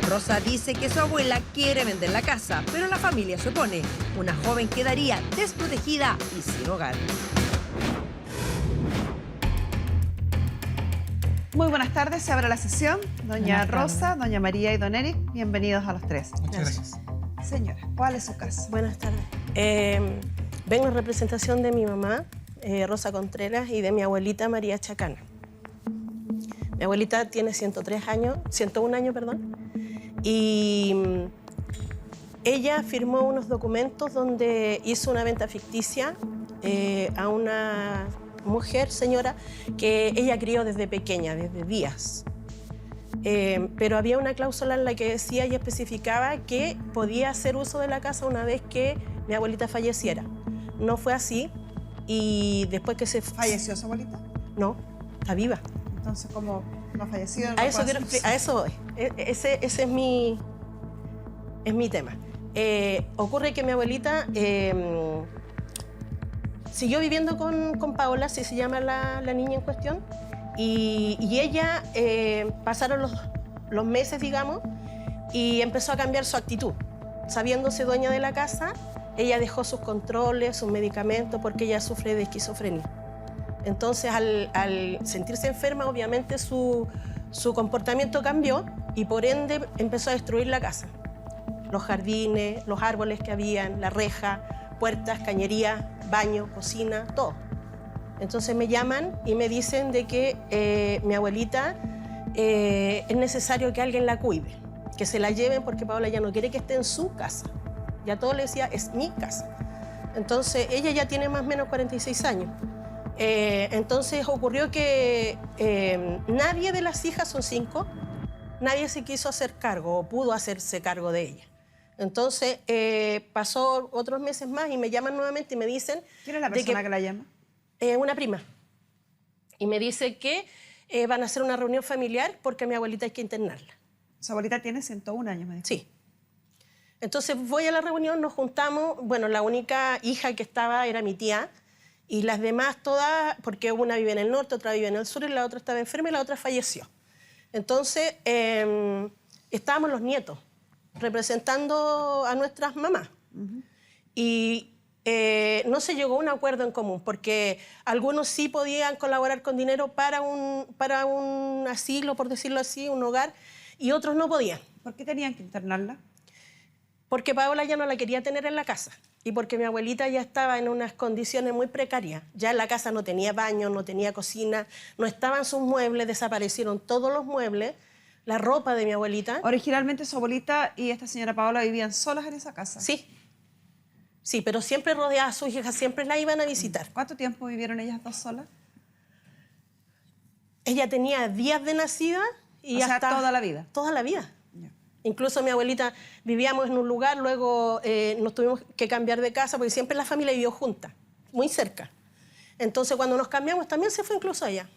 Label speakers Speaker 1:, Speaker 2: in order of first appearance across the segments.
Speaker 1: Rosa dice que su abuela quiere vender la casa, pero la familia se opone. Una joven quedaría desprotegida y sin hogar.
Speaker 2: Muy buenas tardes, se abre la sesión. Doña Rosa, doña María y don Eric, bienvenidos a los tres.
Speaker 3: Muchas gracias.
Speaker 2: Señora, ¿cuál es su caso?
Speaker 4: Buenas tardes. Vengo en representación de mi mamá, Rosa Contreras, y de mi abuelita María Chacana. Mi abuelita tiene 101 años, y ella firmó unos documentos donde hizo una venta ficticia a una mujer, señora, que ella crió desde pequeña, desde días. Pero había una cláusula en la que decía y especificaba que podía hacer uso de la casa una vez que mi abuelita falleciera. No fue así, y después que se...
Speaker 2: ¿Falleció su abuelita?
Speaker 4: No, está viva.
Speaker 2: Entonces, ¿cómo no falleció?
Speaker 4: A eso voy. Ese es mi tema. Ocurre que mi abuelita siguió viviendo con Paola, así se llama la niña en cuestión, y ella pasaron los meses, digamos, y empezó a cambiar su actitud. Sabiéndose dueña de la casa, ella dejó sus controles, sus medicamentos, porque ella sufre de esquizofrenia. Entonces, al sentirse enferma, obviamente su comportamiento cambió y por ende empezó a destruir la casa. Los jardines, los árboles que habían, la reja, puertas, cañerías, baño, cocina, todo. Entonces me llaman y me dicen de que mi abuelita es necesario que alguien la cuide, que se la lleven porque Paola ya no quiere que esté en su casa. Ya todo le decía, es mi casa. Entonces ella ya tiene más o menos 46 años. Entonces ocurrió que nadie de las hijas, son 5, nadie se quiso hacer cargo o pudo hacerse cargo de ella. Entonces pasó otros meses más y me llaman nuevamente y me dicen...
Speaker 2: ¿Quién es la persona que la llama?
Speaker 4: Una prima. Y me dice que van a hacer una reunión familiar porque a mi abuelita hay que internarla.
Speaker 2: Su abuelita tiene 101 años, me dijo.
Speaker 4: Sí. Entonces voy a la reunión, nos juntamos. Bueno, la única hija que estaba era mi tía. Y las demás todas, porque una vive en el norte, otra vive en el sur, y la otra estaba enferma y la otra falleció. Entonces, estábamos los nietos representando a nuestras mamás. Y no se llegó a un acuerdo en común, porque algunos sí podían colaborar con dinero para un asilo, por decirlo así, un hogar, y otros no podían.
Speaker 2: ¿Por qué tenían que internarla?
Speaker 4: Porque Paola ya no la quería tener en la casa y porque mi abuelita ya estaba en unas condiciones muy precarias. Ya en la casa no tenía baño, no tenía cocina, no estaban sus muebles, desaparecieron todos los muebles, la ropa de mi abuelita.
Speaker 2: Originalmente su abuelita y esta señora Paola vivían solas en esa casa.
Speaker 4: Sí, sí, pero siempre rodeadas, sus hijas siempre la iban a visitar.
Speaker 2: ¿Cuánto tiempo vivieron ellas dos solas?
Speaker 4: Ella tenía días de nacida y
Speaker 2: o sea,
Speaker 4: hasta...
Speaker 2: toda la vida.
Speaker 4: Toda la vida. Incluso mi abuelita, vivíamos en un lugar, luego nos tuvimos que cambiar de casa porque siempre la familia vivió junta, muy cerca. Entonces cuando nos cambiamos también se fue incluso allá.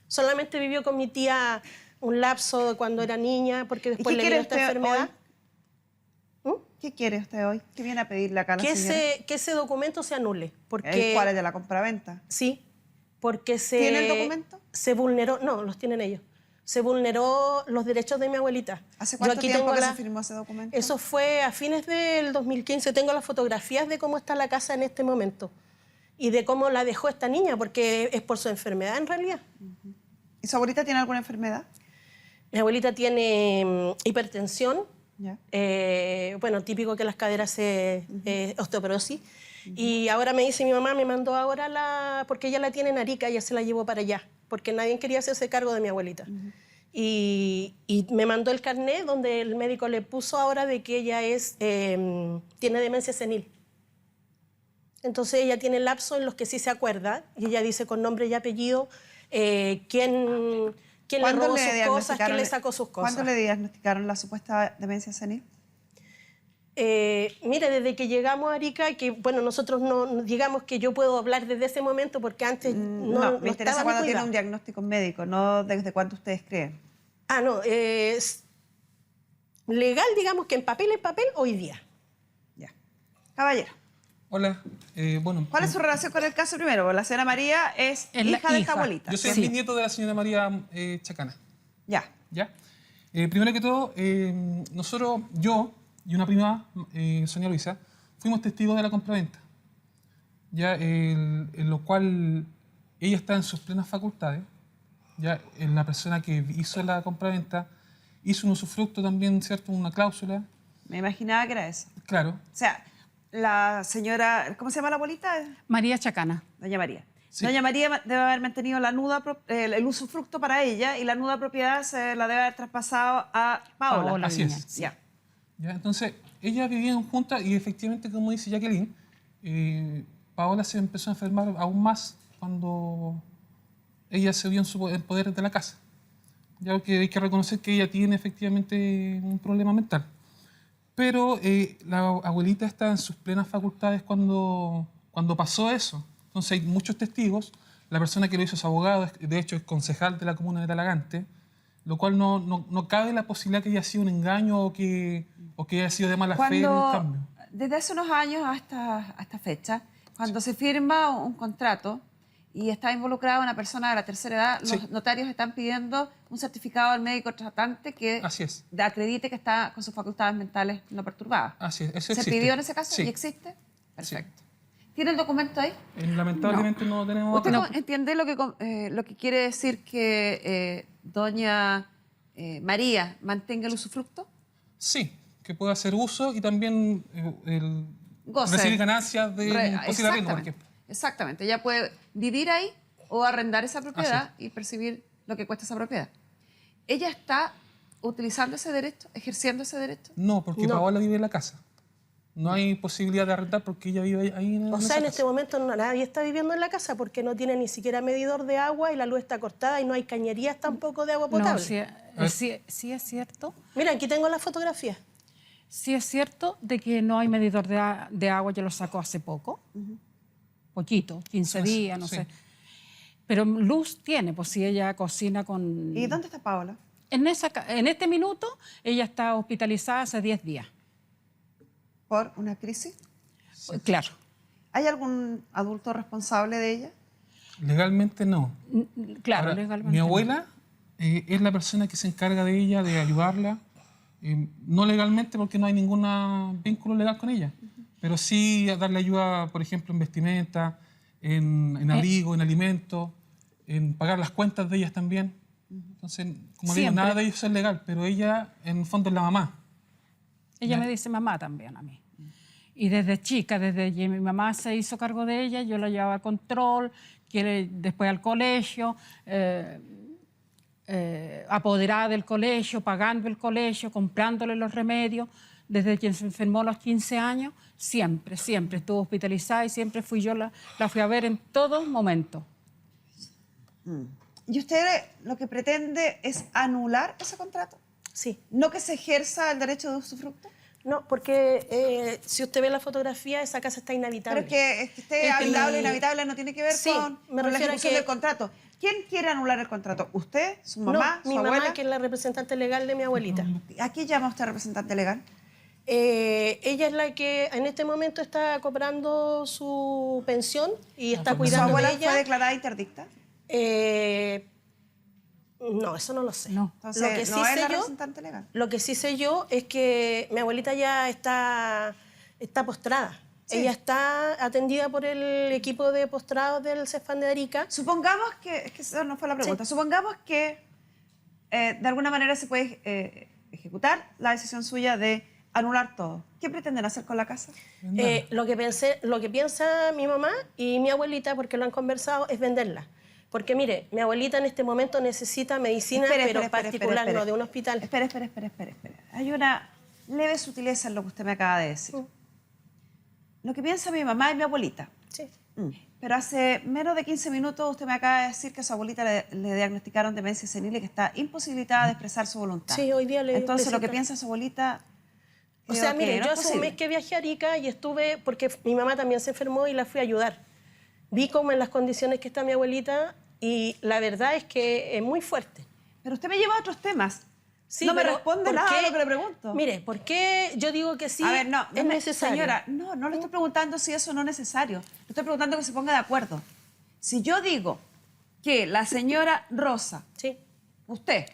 Speaker 4: Solamente vivió con mi tía un lapso de cuando era niña porque después le dio esta enfermedad.
Speaker 2: ¿Qué quiere usted hoy? ¿Qué viene a pedirle acá a la señora?
Speaker 4: Que ese documento se anule.
Speaker 2: Porque... ¿Cuál es de la compraventa?
Speaker 4: Sí, porque
Speaker 2: ¿Tiene el documento?
Speaker 4: Se vulneró, no, los tienen ellos. Se vulneró los derechos de mi abuelita.
Speaker 2: ¿Hace cuánto tiempo que se firmó ese documento?
Speaker 4: Eso fue a fines del 2015. Tengo las fotografías de cómo está la casa en este momento y de cómo la dejó esta niña, porque es por su enfermedad en realidad.
Speaker 2: ¿Y su abuelita tiene alguna enfermedad?
Speaker 4: Mi abuelita tiene hipertensión,
Speaker 2: ¿Ya?
Speaker 4: bueno, típico que las caderas osteoporosis. Y ahora me dice mi mamá, me mandó ahora porque ella la tiene en Arica, ella se la llevó para allá, porque nadie quería hacerse cargo de mi abuelita. Y me mandó el carnet donde el médico le puso ahora de que ella tiene demencia senil. Entonces ella tiene lapsos en los que sí se acuerda, y ella dice con nombre y apellido quién le robó sus cosas, quién le sacó sus cosas.
Speaker 2: ¿Cuándo le diagnosticaron la supuesta demencia senil?
Speaker 4: Mire, desde que llegamos a Arica, que bueno, nosotros no digamos que yo puedo hablar desde ese momento porque antes no
Speaker 2: me interesa
Speaker 4: estaba
Speaker 2: cuando tiene un diagnóstico médico, no desde cuánto ustedes creen.
Speaker 4: Ah, no, es legal, digamos que en papel, hoy día.
Speaker 2: Ya. Caballero.
Speaker 3: Hola, bueno...
Speaker 2: ¿Cuál es su relación con el caso primero? La señora María es hija de esta abuelita.
Speaker 3: Yo soy el bisnieto de la señora María Chacana.
Speaker 2: Ya.
Speaker 3: ¿Ya? Primero que todo, nosotros, yo y una prima, Sonia Luisa, fuimos testigos de la compraventa, ya, en lo cual ella está en sus plenas facultades. Ya, la persona que hizo la compraventa hizo un usufructo también, ¿cierto? Una cláusula.
Speaker 2: Me imaginaba que era eso.
Speaker 3: Claro.
Speaker 2: O sea, la señora, ¿cómo se llama la abuelita?
Speaker 5: María Chacana.
Speaker 2: Doña María.
Speaker 3: Sí.
Speaker 2: Doña María debe haber mantenido la nuda, el usufructo para ella y la nuda propiedad se la debe haber traspasado a Paola.
Speaker 5: Paola
Speaker 3: Así
Speaker 5: Viña,
Speaker 3: es.
Speaker 5: sí.
Speaker 2: Ya.
Speaker 3: Ya, entonces, ellas vivían juntas y efectivamente, como dice Jacqueline, Paola se empezó a enfermar aún más cuando ella se vio en poder de la casa. Ya que hay que reconocer que ella tiene efectivamente un problema mental. Pero la abuelita está en sus plenas facultades cuando pasó eso. Entonces hay muchos testigos. La persona que lo hizo es abogado, de hecho es concejal de la comuna de Talagante, lo cual no cabe la posibilidad que haya sido un engaño o que haya sido de mala fe en el cambio.
Speaker 2: Desde hace unos años a esta fecha, cuando se firma un contrato y está involucrada una persona de la tercera edad,
Speaker 3: Sí.
Speaker 2: los notarios están pidiendo un certificado del médico tratante que
Speaker 3: Así es.
Speaker 2: acredite que está con sus facultades mentales no perturbadas.
Speaker 3: Así es, eso
Speaker 2: ¿Se
Speaker 3: existe.
Speaker 2: pidió en ese caso
Speaker 3: Sí.
Speaker 2: y existe? Perfecto. ¿Tiene el documento ahí?
Speaker 3: Lamentablemente no tenemos...
Speaker 2: ¿Usted
Speaker 3: acá.
Speaker 2: entiende lo que quiere decir que doña María mantenga el usufructo?
Speaker 3: Sí, que pueda hacer uso y también
Speaker 2: Goce.
Speaker 3: recibir ganancias de un posible arriendo, por ejemplo.
Speaker 2: Exactamente. Ella puede vivir ahí o arrendar esa propiedad
Speaker 3: Así
Speaker 2: y percibir lo que cuesta esa propiedad. ¿Ella está utilizando ese derecho, ejerciendo ese derecho?
Speaker 3: No, porque
Speaker 4: No.
Speaker 3: Paola vive en la casa. No hay posibilidad de arrendar porque ella vive ahí en
Speaker 4: O
Speaker 3: esa
Speaker 4: sea, en
Speaker 3: casa.
Speaker 4: este momento nadie está viviendo en la casa porque no tiene ni siquiera medidor de agua y la luz está cortada y no hay cañerías tampoco de agua
Speaker 5: No,
Speaker 4: potable.
Speaker 5: sí es cierto.
Speaker 4: Mira, aquí tengo la fotografía.
Speaker 5: Sí es cierto de que no hay medidor de agua, yo lo saco hace poco. Poquito, 15
Speaker 3: Sí,
Speaker 5: días, no
Speaker 3: sí.
Speaker 5: sé. Pero luz tiene, pues si ella cocina con...
Speaker 2: ¿Y dónde está Paola?
Speaker 5: En este minuto, ella está hospitalizada hace 10 días.
Speaker 2: ¿Por una crisis?
Speaker 5: Claro.
Speaker 2: ¿Hay algún adulto responsable de ella?
Speaker 3: Legalmente no.
Speaker 5: Claro,
Speaker 3: Ahora,
Speaker 5: legalmente.
Speaker 3: mi
Speaker 5: no.
Speaker 3: abuela es la persona que se encarga de ella, de ayudarla. No legalmente porque no hay ningún vínculo legal con ella, pero sí a darle ayuda, por ejemplo, en vestimenta, en abrigo, en alimentos, en pagar las cuentas de ellas también. Entonces, como digo,
Speaker 5: Siempre.
Speaker 3: nada de eso es legal, pero ella en el fondo es la mamá.
Speaker 5: Ella me dice mamá también a mí. Y desde chica, desde que mi mamá se hizo cargo de ella, yo la llevaba a control, después al colegio, apoderada del colegio, pagando el colegio, comprándole los remedios. Desde que se enfermó a los 15 años, siempre estuvo hospitalizada y siempre fui yo, la fui a ver en todo momento.
Speaker 2: ¿Y usted lo que pretende es anular ese contrato?
Speaker 4: Sí.
Speaker 2: ¿No que se ejerza el derecho de usufructo?
Speaker 4: No, porque si usted ve la fotografía, esa casa está inhabitable.
Speaker 2: Pero es que esté
Speaker 4: Es que
Speaker 2: habitable o
Speaker 4: mi-
Speaker 2: inhabitable no tiene que ver
Speaker 4: Sí,
Speaker 2: con
Speaker 4: me
Speaker 2: la
Speaker 4: refiero a
Speaker 2: ejecución
Speaker 4: que-
Speaker 2: del contrato. ¿Quién quiere anular el contrato? ¿Usted? ¿Su mamá?
Speaker 4: No,
Speaker 2: ¿Su
Speaker 4: mi
Speaker 2: abuela?
Speaker 4: mamá, que es la representante legal de mi abuelita.
Speaker 2: ¿A quién llama usted representante legal?
Speaker 4: Ella es la que en este momento está cobrando su pensión y está
Speaker 2: ¿Su
Speaker 4: cuidando
Speaker 2: abuela
Speaker 4: de ella.
Speaker 2: fue declarada interdicta?
Speaker 4: No, eso no lo sé.
Speaker 5: No.
Speaker 2: Entonces,
Speaker 4: Lo que sí
Speaker 2: no es
Speaker 4: sé
Speaker 2: la
Speaker 4: yo,
Speaker 2: representante legal.
Speaker 4: lo que sí sé yo es que mi abuelita ya está postrada.
Speaker 2: Sí.
Speaker 4: Ella está atendida por el equipo de postrados del CEFAN de Arica.
Speaker 2: Supongamos que, es que esa no fue la pregunta, supongamos que de alguna manera se puede ejecutar la decisión suya de anular todo. ¿Qué pretenden hacer con la casa?
Speaker 4: Lo que piensa mi mamá y mi abuelita, porque lo han conversado, es venderla. Porque mire, mi abuelita en este momento necesita medicina, pero particular, no de un hospital.
Speaker 2: Espere. Hay una leve sutileza en lo que usted me acaba de decir. Lo que piensa mi mamá y mi abuelita.
Speaker 4: Sí.
Speaker 2: Pero hace menos de 15 minutos usted me acaba de decir que a su abuelita le diagnosticaron demencia senil y que está imposibilitada de expresar su voluntad.
Speaker 4: Sí, hoy día le
Speaker 2: Entonces, lo que
Speaker 4: presenta-
Speaker 2: piensa su abuelita...
Speaker 4: O sea,
Speaker 2: creo que
Speaker 4: mire,
Speaker 2: no
Speaker 4: yo
Speaker 2: es
Speaker 4: hace un
Speaker 2: posible.
Speaker 4: mes que viajé a Arica y estuve, porque mi mamá también se enfermó y la fui a ayudar. Vi cómo en las condiciones que está mi abuelita y la verdad es que es muy fuerte.
Speaker 2: Pero usted me lleva a otros temas.
Speaker 4: Sí,
Speaker 2: no me
Speaker 4: pero
Speaker 2: responde
Speaker 4: ¿por
Speaker 2: nada
Speaker 4: qué?
Speaker 2: a lo que le pregunto.
Speaker 4: Mire, ¿por qué yo digo que sí
Speaker 2: a ver, no,
Speaker 4: es necesario?
Speaker 2: Señora, no le estoy preguntando si eso no es necesario. Le estoy preguntando que se ponga de acuerdo. Si yo digo que la señora Rosa,
Speaker 4: Sí.
Speaker 2: usted,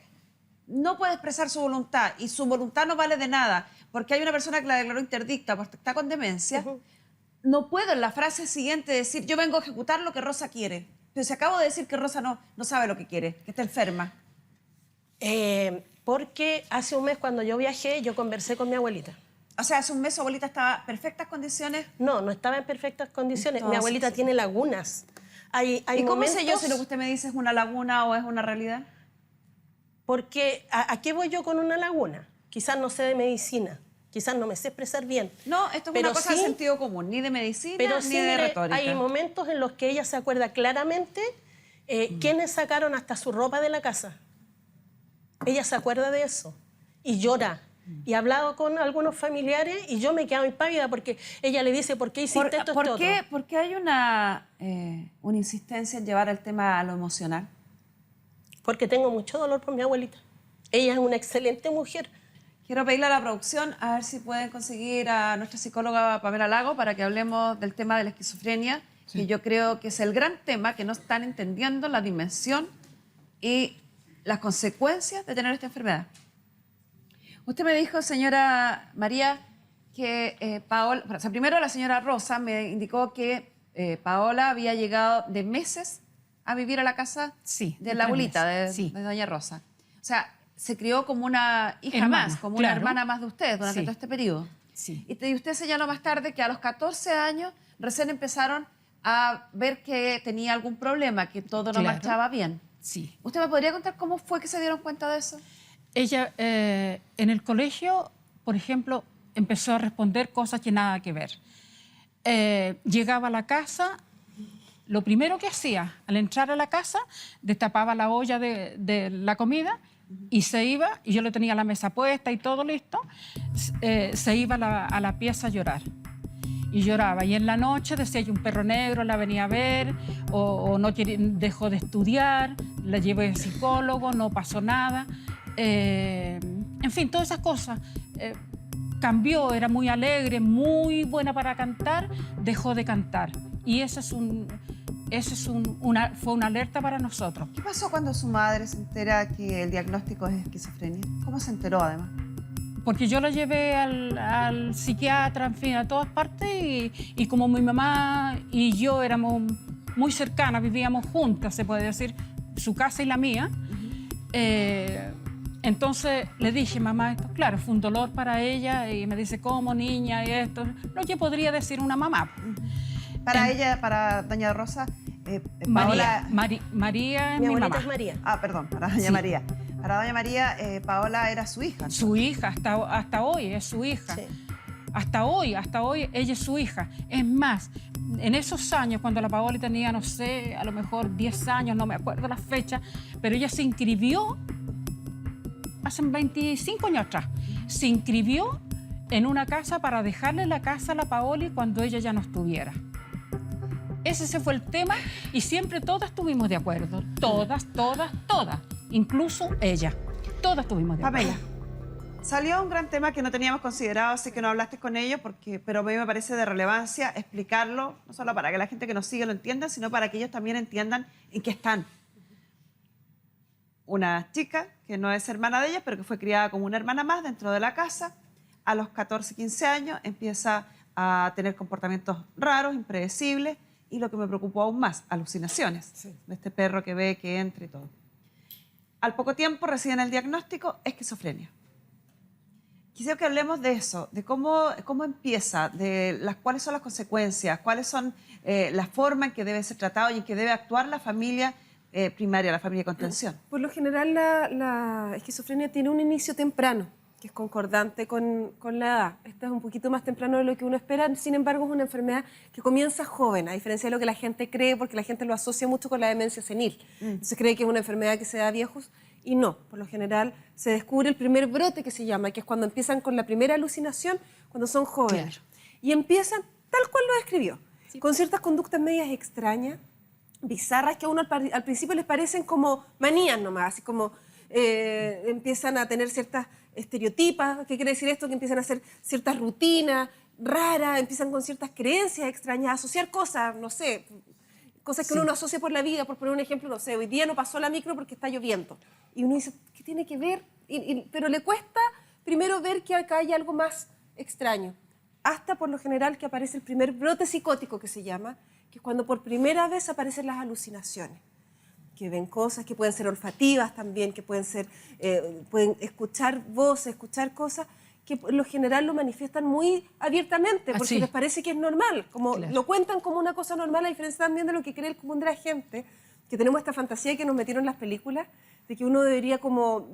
Speaker 2: no puede expresar su voluntad y su voluntad no vale de nada porque hay una persona que la declaró interdicta porque está con demencia, no puedo en la frase siguiente decir yo vengo a ejecutar lo que Rosa quiere. Pero si acabo de decir que Rosa no sabe lo que quiere, que está enferma.
Speaker 4: Porque hace un mes cuando yo viajé, yo conversé con mi abuelita.
Speaker 2: O sea, hace un mes su abuelita estaba en perfectas condiciones.
Speaker 4: No estaba en perfectas condiciones.
Speaker 2: Entonces,
Speaker 4: mi abuelita tiene lagunas. Hay
Speaker 2: ¿Y cómo
Speaker 4: momentos,
Speaker 2: sé yo si lo que usted me dice es una laguna o es una realidad?
Speaker 4: Porque, ¿a qué voy yo con una laguna? Quizás no sé de medicina, quizás no me sé expresar bien.
Speaker 2: No, esto es
Speaker 4: pero
Speaker 2: una cosa de sentido común, ni de medicina,
Speaker 4: pero
Speaker 2: ni
Speaker 4: sí,
Speaker 2: de
Speaker 4: mire,
Speaker 2: retórica.
Speaker 4: hay momentos en los que ella se acuerda claramente quiénes sacaron hasta su ropa de la casa. Ella se acuerda de eso y llora. Y he hablado con algunos familiares y yo me quedo impávida porque ella le dice, ¿por qué hiciste esto?
Speaker 2: ¿Por qué hay una insistencia en llevar el tema a lo emocional?
Speaker 4: Porque tengo mucho dolor por mi abuelita. Ella es una excelente mujer.
Speaker 2: Quiero pedirle a la producción a ver si pueden conseguir a nuestra psicóloga Pamela Lago para que hablemos del tema de la esquizofrenia, que yo creo que es el gran tema, que no están entendiendo la dimensión y las consecuencias de tener esta enfermedad. Usted me dijo, señora María, que Paola... O sea, primero la señora Rosa me indicó que Paola había llegado de meses a vivir a la casa de la abuelita, de doña Rosa. O sea, se crió como una hija
Speaker 5: hermana,
Speaker 2: más, como
Speaker 5: claro.
Speaker 2: una hermana más de usted durante todo este periodo.
Speaker 5: Sí.
Speaker 2: Y usted señaló más tarde que a los 14 años recién empezaron a ver que tenía algún problema, que todo no marchaba bien.
Speaker 5: Sí.
Speaker 2: ¿Usted me podría contar cómo fue que se dieron cuenta de eso?
Speaker 5: Ella en el colegio, por ejemplo, empezó a responder cosas que nada que ver. Llegaba a la casa, lo primero que hacía al entrar a la casa, destapaba la olla de la comida y se iba, y yo le tenía la mesa puesta y todo listo, se iba a la pieza a llorar. Y lloraba. Y en la noche decía que un perro negro la venía a ver o no dejó de estudiar, la llevé al psicólogo, no pasó nada. En fin, todas esas cosas. Cambió, era muy alegre, muy buena para cantar, dejó de cantar. Y fue una alerta para nosotros.
Speaker 2: ¿Qué pasó cuando su madre se entera que el diagnóstico es esquizofrenia? ¿Cómo se enteró, además?
Speaker 5: Porque yo la llevé al psiquiatra, en fin, a todas partes, y como mi mamá y yo éramos muy cercanas, vivíamos juntas, se puede decir, su casa y la mía, entonces le dije, mamá, esto, claro, fue un dolor para ella, y me dice, ¿cómo, niña? Y esto, lo que podría decir una mamá.
Speaker 2: Para ella, para doña Rosa,
Speaker 5: María,
Speaker 2: Paola...
Speaker 5: María es
Speaker 4: Mi
Speaker 5: mi
Speaker 4: abuelita
Speaker 5: mamá.
Speaker 4: es María.
Speaker 2: Ah, perdón, para doña María. Para doña María, Paola era su hija, ¿no?
Speaker 5: Su hija, hasta hoy es su hija.
Speaker 4: Sí.
Speaker 5: Hasta hoy ella es su hija. Es más, en esos años, cuando la Paola tenía, no sé, a lo mejor 10 años, no me acuerdo la fecha, pero ella se inscribió hace 25 años atrás. Se inscribió en una casa para dejarle la casa a la Paola cuando ella ya no estuviera. Ese fue el tema y siempre todas estuvimos de acuerdo. Todas. Incluso ella. Todas estuvimos de acuerdo.
Speaker 2: Pamela, salió un gran tema que no teníamos considerado, así que no hablaste con ellos, pero a mí me parece de relevancia explicarlo, no solo para que la gente que nos sigue lo entienda, sino para que ellos también entiendan en qué están. Una chica que no es hermana de ellas, pero que fue criada como una hermana más dentro de la casa, a los 14, 15 años empieza a tener comportamientos raros, impredecibles, y lo que me preocupó aún más, alucinaciones de este perro que ve, que entra y todo. Al poco tiempo reciben el diagnóstico esquizofrenia. Quisiera que hablemos de eso, de cómo empieza, cuáles son las consecuencias, cuáles son la forma en que debe ser tratado y en que debe actuar la familia primaria, la familia de contención.
Speaker 6: Por lo general, la esquizofrenia tiene un inicio temprano, que es concordante con la edad. Esta es un poquito más temprano de lo que uno espera, sin embargo es una enfermedad que comienza joven, a diferencia de lo que la gente cree, porque la gente lo asocia mucho con la demencia senil. Entonces cree que es una enfermedad que se da a viejos y no. Por lo general se descubre el primer brote, que se llama, que es cuando empiezan con la primera alucinación, cuando son jóvenes.
Speaker 5: Claro.
Speaker 6: Y empiezan tal cual lo describió, con ciertas conductas medias extrañas, bizarras, que a uno al principio les parecen como manías nomás, así como empiezan a tener ciertas estereotipas. ¿Qué quiere decir esto? Que empiezan a hacer ciertas rutinas raras, empiezan con ciertas creencias extrañas, a asociar cosas, no sé, cosas que uno no asocia por la vida. Por poner un ejemplo, no sé, hoy día no pasó la micro porque está lloviendo. Y uno dice, ¿qué tiene que ver pero le cuesta primero ver que acá hay algo más extraño. Hasta por lo general que aparece el primer brote psicótico que se llama, que es cuando por primera vez aparecen las alucinaciones, que ven cosas que pueden ser olfativas también, que pueden ser, pueden escuchar voces, escuchar cosas que por lo general lo manifiestan muy abiertamente, porque
Speaker 5: Así.
Speaker 6: les parece que es normal, como
Speaker 5: Claro.
Speaker 6: lo cuentan como una cosa normal, a diferencia también de lo que cree el común de la gente, que tenemos esta fantasía que nos metieron en las películas, de que uno debería como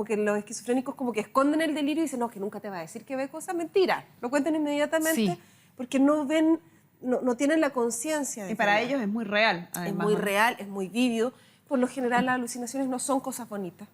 Speaker 6: que los esquizofrénicos como que esconden el delirio y dicen, no, que nunca te va a decir que ve cosas, mentira, lo cuentan inmediatamente
Speaker 5: Sí.
Speaker 6: porque no ven, no tienen la conciencia de
Speaker 2: Y para
Speaker 6: que
Speaker 2: ellos es muy real,
Speaker 6: es
Speaker 2: además.
Speaker 6: muy
Speaker 2: ¿no?
Speaker 6: real, es muy vívido. Por lo general las alucinaciones no son cosas bonitas.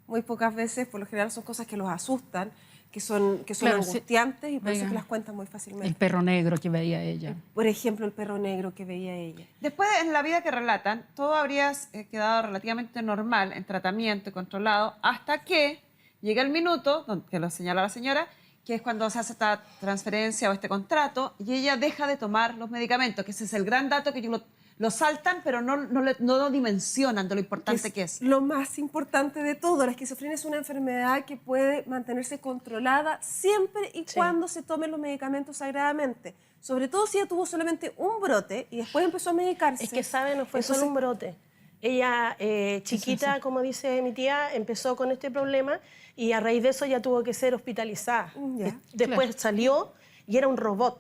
Speaker 6: Muy pocas veces, por lo general son cosas que los asustan, que son
Speaker 5: Claro, sí.
Speaker 6: angustiantes y por eso es
Speaker 5: Venga.
Speaker 6: que las cuentan muy
Speaker 5: El
Speaker 6: fácilmente.
Speaker 5: perro negro que veía ella.
Speaker 6: Por ejemplo, el perro negro que veía ella.
Speaker 2: Después, en la vida que relatan, todo habría quedado relativamente normal, en tratamiento y controlado, hasta que llega el minuto, que lo señala la señora, que es cuando se hace esta transferencia o este contrato, y ella deja de tomar los medicamentos, que ese es el gran dato que ellos lo saltan, pero no lo dimensionan de lo importante que es.
Speaker 6: Lo más importante de todo, la esquizofrenia es una enfermedad que puede mantenerse controlada siempre y cuando se tomen los medicamentos sagradamente. Sobre todo si ella tuvo solamente un brote y después empezó a medicarse.
Speaker 4: Es que, ¿sabe? No fue solo
Speaker 6: Entonces,
Speaker 4: un brote. Ella, chiquita, como dice mi tía, empezó con este problema y a raíz de eso ya tuvo que ser hospitalizada.
Speaker 6: Ya.
Speaker 4: Después salió y era un robot.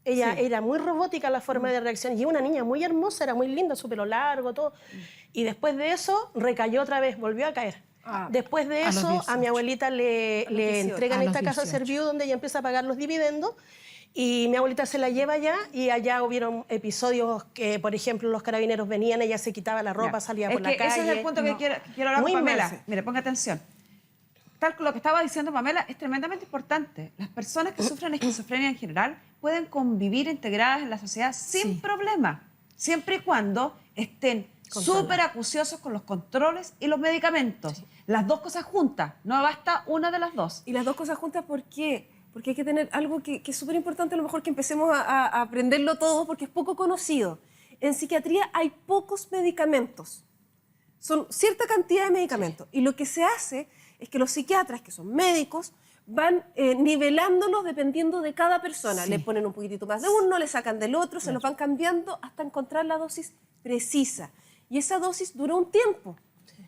Speaker 4: Ella era muy robótica la forma de reacción y una niña muy hermosa, era muy linda, su pelo largo, todo. Y después de eso recayó otra vez, volvió a caer. Después de
Speaker 5: a los
Speaker 4: eso,
Speaker 5: 18.
Speaker 4: a mi abuelita le
Speaker 6: 18.
Speaker 4: entregan
Speaker 5: A los
Speaker 4: esta casa
Speaker 5: 18.
Speaker 4: Serviu donde ella empieza a pagar los dividendos y mi abuelita se la lleva allá y allá hubieron episodios que, por ejemplo, los carabineros venían, ella se quitaba la ropa,
Speaker 2: Ya.
Speaker 4: salía
Speaker 2: Es
Speaker 4: por la
Speaker 2: que
Speaker 4: calle.
Speaker 2: ese es el punto que quiero hablar
Speaker 4: Muy
Speaker 2: con Pamela.
Speaker 4: mal.
Speaker 2: Mire, ponga atención. Tal como lo que estaba diciendo Pamela es tremendamente importante. Las personas que sufren esquizofrenia en general pueden convivir integradas en la sociedad sin problema, siempre y cuando estén súper acuciosos con los controles y los medicamentos. Las dos cosas juntas, no basta una de las dos.
Speaker 6: Y las dos cosas juntas, ¿por qué? Porque hay que tener algo que es súper importante, a lo mejor que empecemos a aprenderlo todo, porque es poco conocido. En psiquiatría hay pocos medicamentos. Son cierta cantidad de medicamentos. Y lo que se hace es que los psiquiatras, que son médicos, van nivelándolos dependiendo de cada persona.
Speaker 5: Sí.
Speaker 6: Le ponen un poquitito más de uno, le sacan del otro, se los van cambiando hasta encontrar la dosis precisa. Y esa dosis dura un tiempo.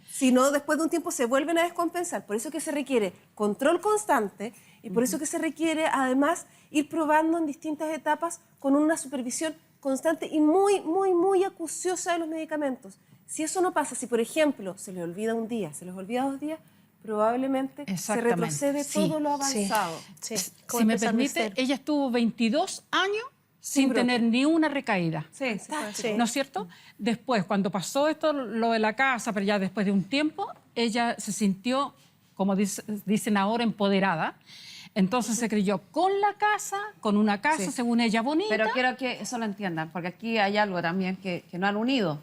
Speaker 6: Si no, después de un tiempo se vuelven a descompensar. Por eso que se requiere control constante y por eso que se requiere, además, ir probando en distintas etapas con una supervisión constante y muy, muy, muy acuciosa de los medicamentos. Si eso no pasa, si por ejemplo se le olvida un día, se les olvida 2 días, probablemente se
Speaker 5: Exactamente,
Speaker 6: retrocede
Speaker 5: sí,
Speaker 6: todo lo avanzado.
Speaker 4: Sí,
Speaker 5: Si me permite, ella estuvo 22 años sin
Speaker 6: brote.
Speaker 5: tener ni una recaída.
Speaker 2: Sí, sí, puede ser.
Speaker 4: Sí.
Speaker 5: ¿No es cierto? Después, cuando pasó esto, lo de la casa, pero ya después de un tiempo, ella se sintió, como dicen ahora, empoderada. Entonces se creyó con la casa, con una casa,
Speaker 2: Sí.
Speaker 5: según ella, bonita.
Speaker 2: Pero quiero que eso lo entiendan, porque aquí hay algo también que no han unido.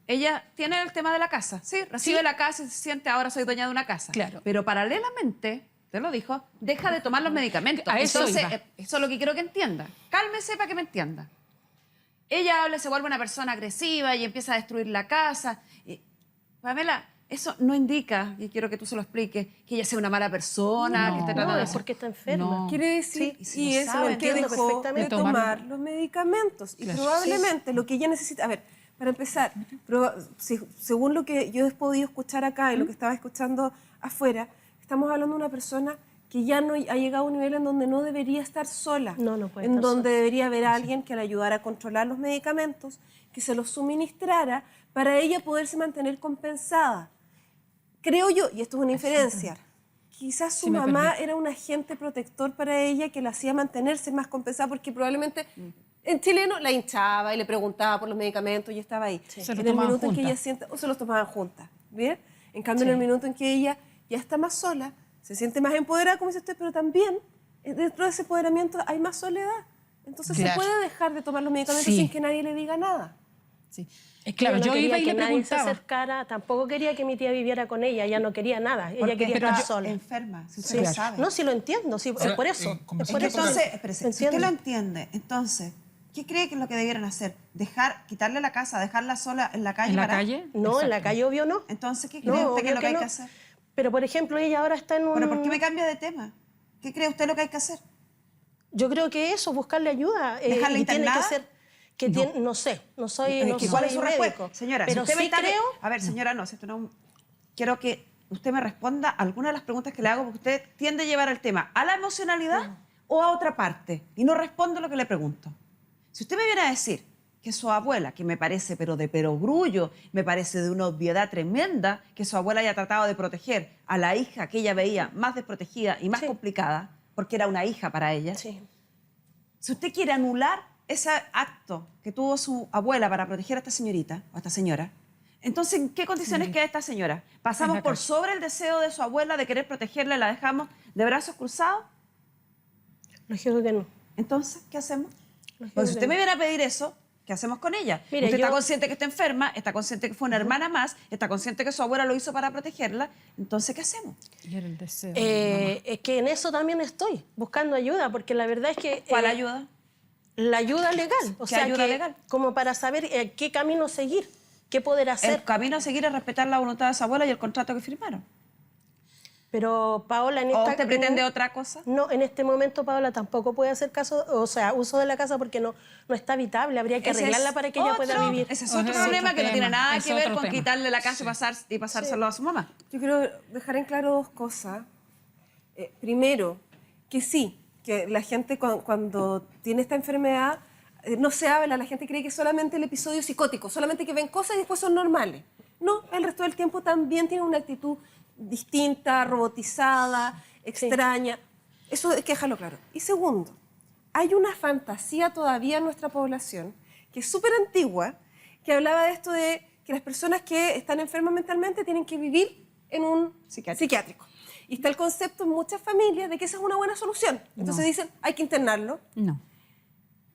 Speaker 2: Ella tiene el tema de la casa, ¿sí? Recibe la casa y se siente, ahora soy dueña de una casa.
Speaker 5: Claro.
Speaker 2: Pero paralelamente, te lo dijo, deja de tomar los medicamentos.
Speaker 5: A eso
Speaker 2: Entonces,
Speaker 5: iba.
Speaker 2: eso es lo que quiero que entienda. Cálmese para que me entienda. Ella habla, se vuelve una persona agresiva y empieza a destruir la casa. Pamela, eso no indica, y quiero que tú se lo expliques, que ella sea una mala persona, que esté tratando
Speaker 4: No,
Speaker 2: de
Speaker 4: es
Speaker 2: hacer.
Speaker 4: porque está enferma.
Speaker 5: No.
Speaker 6: Quiere decir,
Speaker 2: Sí,
Speaker 6: y
Speaker 2: lo
Speaker 6: eso
Speaker 2: sabe,
Speaker 6: es que
Speaker 4: entiendo
Speaker 6: dejó de
Speaker 4: perfectamente.
Speaker 6: tomar los medicamentos. Y
Speaker 5: Claro.
Speaker 6: probablemente lo que ella necesita... A ver, para empezar, según lo que yo he podido escuchar acá y lo que estaba escuchando afuera, estamos hablando de una persona que ya no ha llegado a un nivel en donde no debería estar sola.
Speaker 4: No puede
Speaker 6: en
Speaker 4: estar
Speaker 6: donde
Speaker 4: sola.
Speaker 6: debería haber alguien que la ayudara a controlar los medicamentos, que se los suministrara para ella poderse mantener compensada. Creo yo, y esto es una inferencia, quizás su
Speaker 5: Si me
Speaker 6: mamá
Speaker 5: permite.
Speaker 6: era un agente protector para ella que la hacía mantenerse más compensada porque probablemente en chileno la hinchaba y le preguntaba por los medicamentos y estaba ahí.
Speaker 5: Se los
Speaker 6: En el
Speaker 5: tomaban
Speaker 6: minuto en que
Speaker 5: juntas.
Speaker 6: ella siente, o se los tomaban juntas, ¿bien? En cambio, en el minuto en que ella ya está más sola, se siente más empoderada, como dice usted, pero también dentro de ese empoderamiento hay más soledad. Entonces
Speaker 5: Claro.
Speaker 6: se puede dejar de tomar los medicamentos
Speaker 5: Sí.
Speaker 6: sin que nadie le diga nada.
Speaker 5: Sí. Claro,
Speaker 4: Ella no
Speaker 5: yo
Speaker 4: quería
Speaker 5: iba y
Speaker 4: que
Speaker 5: le
Speaker 4: nadie se
Speaker 5: preguntaba.
Speaker 4: acercara, tampoco quería que mi tía viviera con ella, ella no quería nada, ella
Speaker 2: Porque
Speaker 4: quería
Speaker 2: está
Speaker 4: estar sola.
Speaker 2: enferma, si usted
Speaker 4: Sí.
Speaker 2: lo sabe.
Speaker 4: No, sí lo entiendo, sí,
Speaker 3: Ahora,
Speaker 4: es por eso. Es
Speaker 3: conversando
Speaker 4: por
Speaker 2: Es que
Speaker 4: eso.
Speaker 2: entonces, espérese, si usted
Speaker 4: Entiendo.
Speaker 2: lo entiende, entonces, ¿qué cree que es lo que debieran hacer? Quitarle la casa, dejarla sola en la calle?
Speaker 5: ¿En la
Speaker 2: para-
Speaker 5: calle?
Speaker 4: No, en la calle obvio no.
Speaker 2: Entonces, ¿qué
Speaker 4: No,
Speaker 2: cree usted que es
Speaker 4: obvio
Speaker 2: lo que hay
Speaker 4: no.
Speaker 2: que hacer?
Speaker 4: Pero, por ejemplo, ella ahora está en un...
Speaker 2: Bueno, ¿por qué me cambia de tema? ¿Qué cree usted lo que hay que hacer?
Speaker 4: Yo creo que eso, buscarle ayuda.
Speaker 2: ¿Dejarla
Speaker 4: y tiene que
Speaker 2: internada?
Speaker 4: ser... Que tiene, no sé, no soy, no
Speaker 2: ¿Cuál es
Speaker 4: soy
Speaker 2: su
Speaker 4: médico.
Speaker 2: respuesta? Señora,
Speaker 4: pero
Speaker 2: si usted me
Speaker 4: sí
Speaker 2: está...
Speaker 4: creo...
Speaker 2: A ver, señora, no, si esto no... Quiero que usted me responda alguna de las preguntas que le hago, porque usted tiende a llevar el tema a la emocionalidad o a otra parte, y no respondo lo que le pregunto. Si usted me viene a decir que su abuela, que me parece pero de perogrullo, me parece de una obviedad tremenda, que su abuela haya tratado de proteger a la hija que ella veía más desprotegida y más
Speaker 4: Sí.
Speaker 2: complicada, porque era una hija para ella,
Speaker 4: Sí.
Speaker 2: si usted quiere anular ese acto que tuvo su abuela para proteger a esta señorita o a esta señora, entonces, ¿en qué condiciones queda esta señora? ¿Pasamos
Speaker 5: En la
Speaker 2: por
Speaker 5: calle.
Speaker 2: sobre el deseo de su abuela de querer protegerla y la dejamos de brazos cruzados?
Speaker 4: Lógico que no.
Speaker 2: Entonces, ¿qué hacemos?
Speaker 4: Lógico
Speaker 2: Pues si
Speaker 4: que
Speaker 2: usted
Speaker 4: no.
Speaker 2: me viene a pedir eso, ¿qué hacemos con ella?
Speaker 4: Mire,
Speaker 2: usted está
Speaker 4: yo-
Speaker 2: consciente que está enferma, está consciente que fue una hermana más, está consciente que su abuela lo hizo para protegerla, entonces, ¿qué hacemos?
Speaker 5: Y era el deseo.
Speaker 4: Es que en eso también estoy, buscando ayuda, porque la verdad es que...
Speaker 2: ¿Cuál ayuda?
Speaker 4: La ayuda legal. O
Speaker 2: ¿Qué
Speaker 4: sea,
Speaker 2: ayuda
Speaker 4: que,
Speaker 2: legal?
Speaker 4: como para saber qué camino seguir, qué poder
Speaker 2: El
Speaker 4: hacer.
Speaker 2: camino a seguir es respetar la voluntad de su abuela y el contrato que firmaron.
Speaker 4: Pero Paola, en
Speaker 2: ¿O
Speaker 4: esta...
Speaker 2: usted pretende otra cosa?
Speaker 4: No, en este momento Paola tampoco puede hacer caso, o sea, uso de la casa porque no está habitable. Habría que
Speaker 2: Ese
Speaker 4: arreglarla
Speaker 2: es
Speaker 4: para que ella pueda
Speaker 2: otro-
Speaker 4: vivir.
Speaker 2: Ese es otro
Speaker 5: Ese es
Speaker 2: problema
Speaker 5: otro
Speaker 2: que no tiene
Speaker 5: tema,
Speaker 2: nada
Speaker 5: es
Speaker 2: que ver
Speaker 5: otro
Speaker 2: con
Speaker 5: tema.
Speaker 2: quitarle la casa y pasárselo a su mamá.
Speaker 6: Yo quiero dejar en claro dos cosas. Primero, que sí, que la gente cuando tiene esta enfermedad no se habla, la gente cree que solamente el episodio psicótico, solamente que ven cosas y después son normales. No, el resto del tiempo también tiene una actitud distinta, robotizada, extraña. Eso hay que dejarlo claro. Y segundo, hay una fantasía todavía en nuestra población que es súper antigua, que hablaba de esto de que las personas que están enfermas mentalmente tienen que vivir en un psiquiátrico. Y está el concepto en muchas familias de que esa es una buena solución. Entonces dicen, hay que internarlo.
Speaker 5: No.